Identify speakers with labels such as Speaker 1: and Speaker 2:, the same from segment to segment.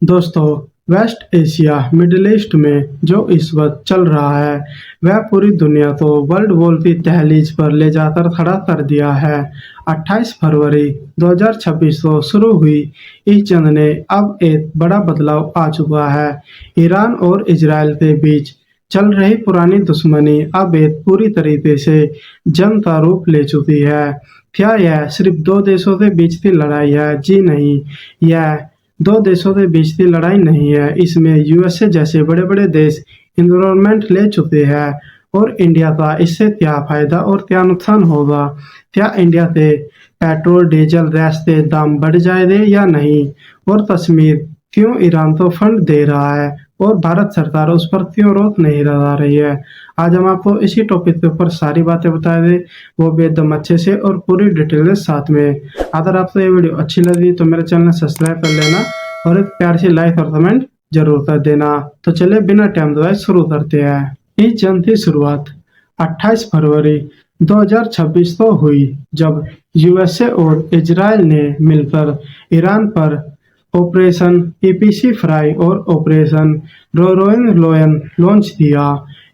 Speaker 1: दोस्तों, waste Asia middle east में जो इस वक्त चल रहा है वह पूरी दुनिया को वर्ल्ड वॉर की तहलीज पर ले जाकर खड़ा कर दिया है। 28 फरवरी 2026 को शुरू हुई इस जंग ने अब एक बड़ा बदलाव आ चुका है। ईरान और इजराइल के बीच चल रही पुरानी दुश्मनी अब एक पूरी तरीके से जंग का रूप ले चुकी है। क्या यह सिर्फ दो देशों के बीच की लड़ाई है? जी नहीं, यह दो देशों के बीच की लड़ाई नहीं है। इसमें यूएसए जैसे बड़े बड़े देश इन्वॉल्वमेंट ले चुके हैं और इंडिया का इससे क्या फायदा और क्या नुकसान होगा। क्या इंडिया के पेट्रोल डीजल गैस के दाम बढ़ जाएंगे या नहीं, और कश्मीर क्यों ईरान को फंड दे रहा है और भारत सरकार उस पर क्यों रोक नहीं लगा रही है। आज हम आपको इसी टॉपिक के ऊपर सारी बातें बताएंगे, वो भी एकदम अच्छे से और पूरी डिटेल के साथ में। अगर आपको ये वीडियो अच्छी लगी तो मेरे चैनल सब्सक्राइब कर लेना और एक प्यार से लाइक और कमेंट जरूर कर देना। तो चलिए बिना टाइम दवाए शुरू करते हैं। इस जंग की शुरुआत 28 फरवरी 2026 को हुई, जब यूएसए और इजराइल ने मिलकर ईरान पर ऑपरेशन ईपीसी फ्राई और ऑपरेशन रोरोइन लोयन लॉन्च किया।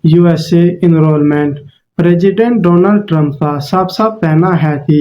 Speaker 1: यूएसए इनरोलमेंट प्रेसिडेंट डोनाल्ड ट्रंप का साफ साफ कहना है कि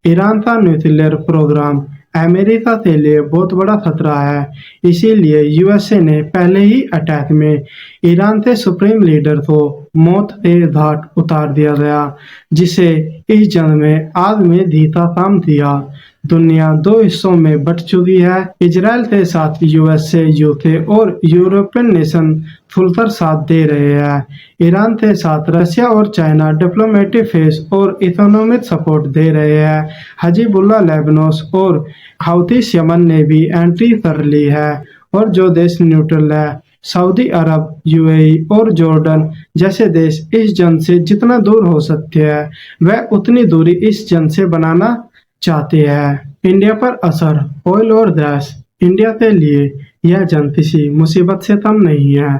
Speaker 1: ईरान का न्यूक्लियर प्रोग्राम अमेरिका के लिए बहुत बड़ा खतरा है। इसीलिए यूएसए ने पहले ही अटैक में ईरान के सुप्रीम लीडर को मौत के घाट उतार दिया गया, जिसे इस जंग में आग में घी का काम किया। दुनिया दो हिस्सों में बट चुकी है। इजराइल के साथ यूएसए, यूके और यूरोपियन नेशन खुलकर साथ दे रहे हैं। ईरान के साथ रशिया और चाइना डिप्लोमेटिक फेस और इकोनॉमिक सपोर्ट दे रहे हैं। हिजबुल्लाह लेबनान और हौती यमन ने भी एंट्री कर ली है। और जो देश न्यूट्रल है, सऊदी अरब, यूएई और जॉर्डन जैसे देश इस जंग से जितना दूर हो सकते हैं वह उतनी दूरी इस जंग से बनाना चाहते हैं। इंडिया पर असर ऑयल और गैस। इंडिया के लिए यह जंग किसी मुसीबत से कम नहीं है,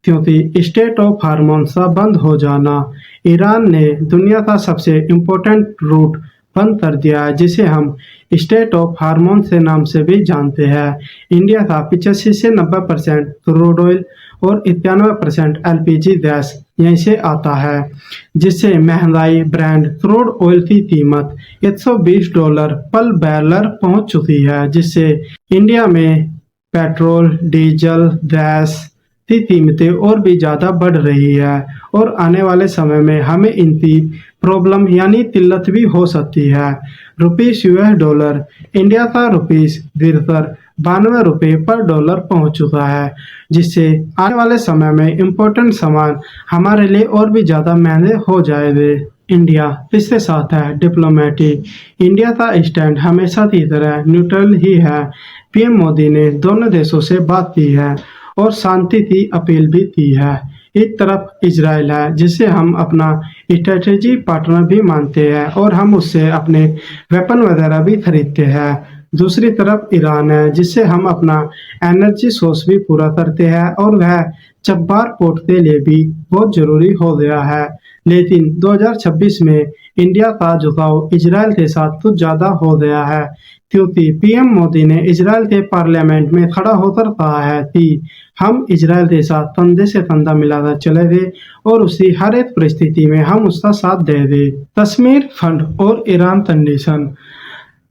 Speaker 1: क्योंकि स्टेट ऑफ हार्मोन्स का बंद हो जाना ईरान ने दुनिया का सबसे इम्पोर्टेंट रूट बंद कर दिया है, जिसे हम स्टेट ऑफ हार्मोन के नाम से भी जानते हैं। इंडिया का 85 से 90% क्रूड ऑयल और 91% एलपीजी गैस यहीं से आता है, जिससे महंगाई ब्रांड क्रूड ऑयल की कीमत $120 पर बैरल पहुंच चुकी है, जिससे इंडिया में पेट्रोल डीजल गैस की कीमतें और भी ज़्यादा बढ़ रही है और आने वाले समय में हमें इनकी प्रॉब्लम यानी किल्लत भी हो सकती है। रुपीस यूएस डॉलर इंडिया का रुपीस गिरकर 92 रुपये पर डॉलर पहुंच चुका है, जिससे आने वाले समय में इम्पोर्टेंट सामान हमारे लिए और भी ज़्यादा महंगे हो जाएंगे। इंडिया इसके साथ है डिप्लोमेटिक। इंडिया का स्टैंड हमेशा की तरह न्यूट्रल ही है। पीएम मोदी ने दोनों देशों से बात की है और शांति की अपील भी की है। एक तरफ इजराइल है, जिसे हम अपना स्ट्रेटेजी पार्टनर भी मानते हैं और हम उससे अपने वेपन वगैरह भी खरीदते हैं। दूसरी तरफ ईरान है, जिससे हम अपना एनर्जी सोर्स भी पूरा करते हैं और वह चब्बार पोर्ट के लिए भी बहुत जरूरी हो गया है। लेकिन 2026 में इंडिया का झुकाव इजराइल के साथ कुछ ज़्यादा हो गया है, क्योंकि पीएम मोदी ने इजराइल के पार्लियामेंट में खड़ा होकर कहा है कि हम इजराइल के साथ कंधे से कंधा मिलाकर चलेंगे और उसी हर एक परिस्थिति में हम उसका साथ देंगे। कश्मीर फंड और ईरान कंडीशन।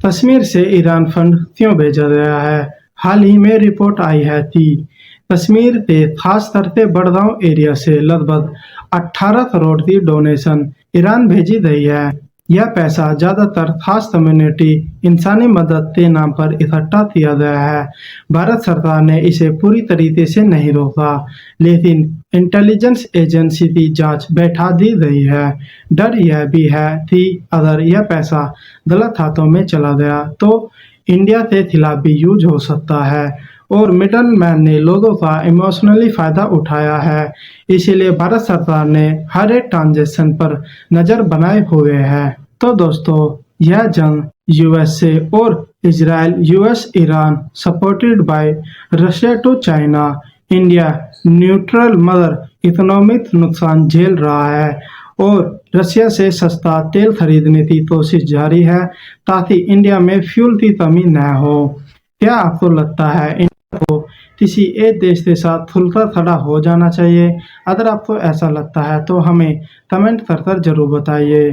Speaker 1: कश्मीर से ईरान फंड क्यों भेजा गया है? हाल ही में रिपोर्ट आई है कि कश्मीर के खास करके बड़गांव एरिया से लगभग 18 करोड़ की डोनेशन ईरान भेजी गई है। यह पैसा ज्यादातर खास कम्युनिटी इंसानी मदद के नाम पर इकट्ठा किया गया है। भारत सरकार ने इसे पूरी तरीके से नहीं रोका, लेकिन इंटेलिजेंस एजेंसी की जांच बैठा दी गई है। डर यह भी है कि अगर यह पैसा गलत हाथों में चला गया तो इंडिया के खिलाफ भी यूज हो सकता है और मिडल मैन ने लोगों का इमोशनली फायदा उठाया है। इसीलिए भारत सरकार ने हर एक ट्रांजेक्शन पर नजर बनाए हुए है। तो दोस्तों, यह जंग यूएसए और Israel, US Iran supported by Russia to China, India neutral मगर इकोनॉमिक नुकसान झेल रहा है और रशिया से सस्ता तेल खरीदने की कोशिश जारी है ताकि इंडिया में फ्यूल की कमी न हो। क्या आपको लगता है को किसी एक देश के साथ खुलकर खड़ा हो जाना चाहिए। अगर आपको ऐसा लगता है तो हमें कमेंट कर ज़रूर बताइए।